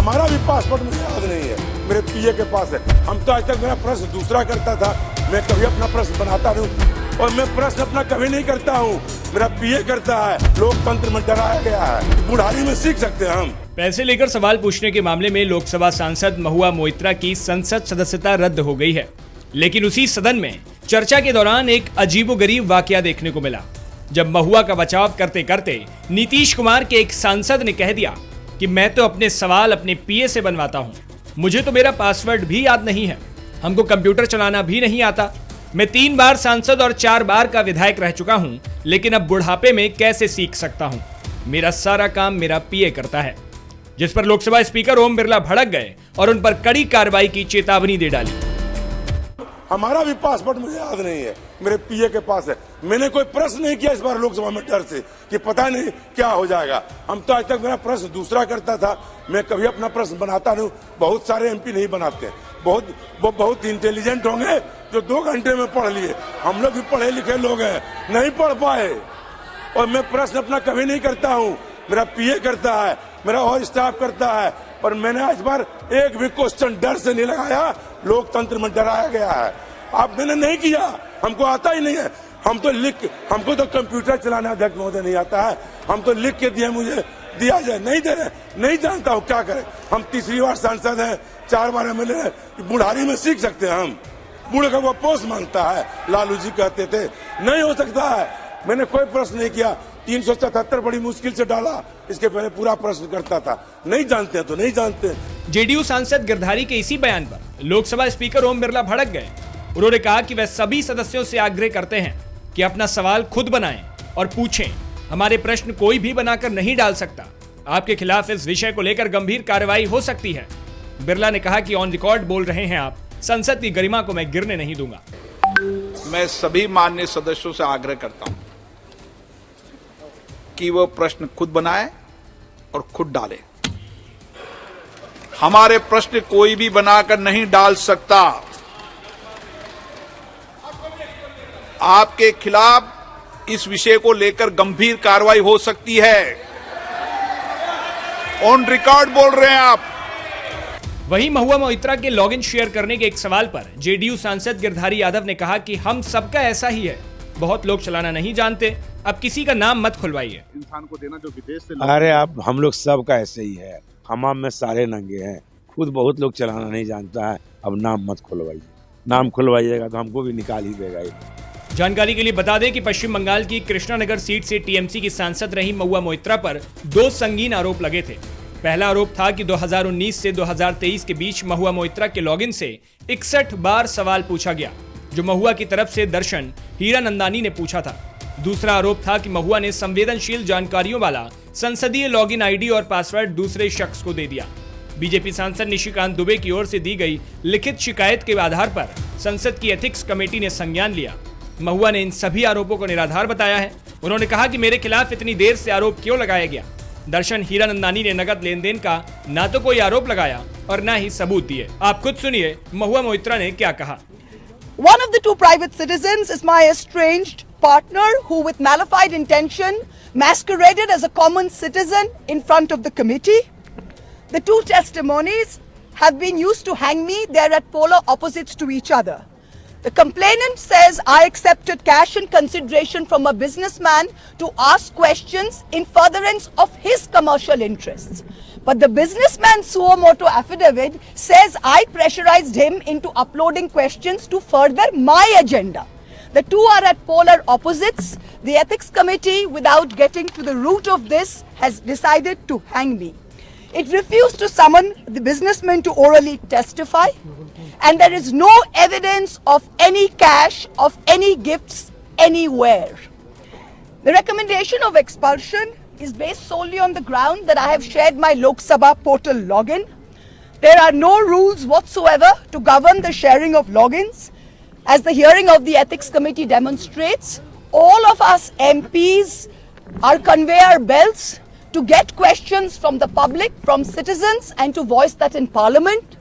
हमारा भी पासपोर्ट मुझे याद नहीं है, मेरे पीए के पास है। हम तो आज तक मेरा प्रश्न दूसरा करता था, मैं कभी अपना प्रश्न बनाता नहीं और मैं प्रश्न अपना कभी नहीं करता हूँ, मेरा पीए करता है। लोकतंत्र में डराया गया है, बुढ़ारी में सीख सकते हैं हम। पैसे लेकर सवाल पूछने के मामले में लोकसभा सांसद महुआ मोइत्रा की संसद सदस्यता रद्द हो गई है, लेकिन उसी सदन में चर्चा के दौरान एक अजीबोगरीब वाकया देखने को मिला, जब महुआ का बचाव करते करते नीतीश कुमार के एक सांसद ने कह दिया कि मैं तो अपने सवाल अपने पीए से बनवाता हूं, मुझे तो मेरा पासवर्ड भी याद नहीं है, हमको कंप्यूटर चलाना भी नहीं आता, मैं 3 बार सांसद और 4 बार का विधायक रह चुका हूं, लेकिन अब बुढ़ापे में कैसे सीख सकता हूं, मेरा सारा काम मेरा पीए करता है। जिस पर लोकसभा स्पीकर ओम बिरला भड़क गए और उन पर कड़ी कार्रवाई की चेतावनी दे डाली। हमारा भी पासपोर्ट मुझे याद नहीं है, मेरे पीए के पास है। मैंने कोई प्रश्न नहीं किया इस बार लोकसभा में डर से कि पता नहीं क्या हो जाएगा। हम तो आज तक मेरा प्रश्न दूसरा करता था, मैं कभी अपना प्रश्न बनाता नहीं। बहुत सारे एमपी नहीं बनाते, बहुत इंटेलिजेंट होंगे जो 2 घंटे में पढ़ लिए। हम लोग भी पढ़े लिखे लोग हैं, नहीं पढ़ पाए। और मैं प्रश्न अपना कभी नहीं करता हूँ, मेरा पीए करता है, मेरा और स्टाफ करता है। और मैंने आज बार एक भी क्वेश्चन डर से नहीं लगाया, लोकतंत्र में डराया गया है। आप मैंने नहीं किया, हमको आता ही नहीं है। हमको तो कंप्यूटर चलाना अध्यक्ष महोदय नहीं आता है, हम तो लिख के दिए, मुझे दिया जाए, नहीं दे रहे, नहीं जानता हूँ क्या करें। हम तीसरी बार सांसद हैं, 4 बार एमएलए हैं, बुढ़ारी में सीख सकते हैं हम। बूढ़े का वो पोस्ट मांगता है, लालू जी कहते थे, नहीं हो सकता है। मैंने कोई प्रश्न नहीं किया, 377 बड़ी मुश्किल से डाला, इसके पहले पूरा प्रश्न करता था। नहीं जानते हैं तो नहीं जानते। जेडीयू सांसद गिरधारी के इसी बयान पर लोकसभा स्पीकर ओम बिरला भड़क गए। उन्होंने कहा कि वह सभी सदस्यों से आग्रह करते हैं कि अपना सवाल खुद बनाएं और पूछें, हमारे प्रश्न कोई भी बनाकर नहीं डाल सकता। आपके खिलाफ इस विषय को लेकर गंभीर कार्रवाई हो सकती है। बिरला ने कहा कि ऑन रिकॉर्ड बोल रहे हैं आप, संसद की गरिमा को मैं गिरने नहीं दूंगा। मैं सभी माननीय सदस्यों से आग्रह करता हूं कि वो प्रश्न खुद बनाए और खुद डाले। हमारे प्रश्न कोई भी बनाकर नहीं डाल सकता। आपके खिलाफ इस विषय को लेकर गंभीर कार्रवाई हो सकती है। ऑन रिकॉर्ड बोल रहे हैं आप। वहीं महुआ मोइत्रा के लॉगिन शेयर करने के एक सवाल पर जेडीयू सांसद गिरधारी यादव ने कहा कि हम सबका ऐसा ही है, बहुत लोग चलाना नहीं जानते, अब किसी का नाम मत खुलवाइए। इंसान को देना जो विदेश से। अरे आप, हम लोग सबका ऐसे ही है, हमाम में सारे नंगे हैं, खुद बहुत लोग चलाना नहीं जानता है, अब नाम मत खुलवाइए। नाम खुलवाइएगा तो हमको भी निकाल ही देगा। जानकारी के लिए बता दें कि पश्चिम बंगाल की कृष्णानगर सीट से टीएमसी की सांसद रही महुआ मोइत्रा पर 2 संगीन आरोप लगे थे। पहला आरोप था कि 2019 से 2023 के बीच महुआ मोइत्रा के लॉगिन से 61 बार सवाल पूछा गया, जो महुआ की तरफ से दर्शन हीरानंदानी ने पूछा था। दूसरा आरोप था कि महुआ ने संवेदनशील जानकारियों वाला संसदीय लॉगिन आईडी और पासवर्ड दूसरे शख्स को दे दिया। बीजेपी सांसद निशिकांत दुबे की ओर से दी गई लिखित शिकायत के आधार पर संसद की एथिक्स कमेटी ने संज्ञान लिया। महुआ ने इन सभी आरोपों को निराधार बताया है। उन्होंने कहा कि मेरे खिलाफ इतनी देर से आरोप क्यों लगाया गया। दर्शन हीरानंदानी ने नगद लेन देन का ना तो कोई आरोप लगाया और ना ही सबूत दिए। आप खुद सुनिए महुआ मोइत्रा ने क्या कहा। One of the 2 private citizens is my estranged partner who with malified intention masqueraded as a common citizen in front of the committee. The 2 testimonies have been used to hang me. They are at polar opposites to each other. The complainant says I accepted cash in consideration from a businessman to ask questions in furtherance of his commercial interests. But the businessman's suo motu affidavit says I pressurized him into uploading questions to further my agenda. The 2 are at polar opposites. The ethics committee, without getting to the root of this, has decided to hang me. It refused to summon the businessman to orally testify, and there is no evidence of any cash, of any gifts anywhere. The recommendation of expulsion is based solely on the ground that I have shared my Lok Sabha portal login. There are no rules whatsoever to govern the sharing of logins. As the hearing of the Ethics Committee demonstrates, all of us MPs are conveyor belts to get questions from the public, from citizens, and to voice that in Parliament.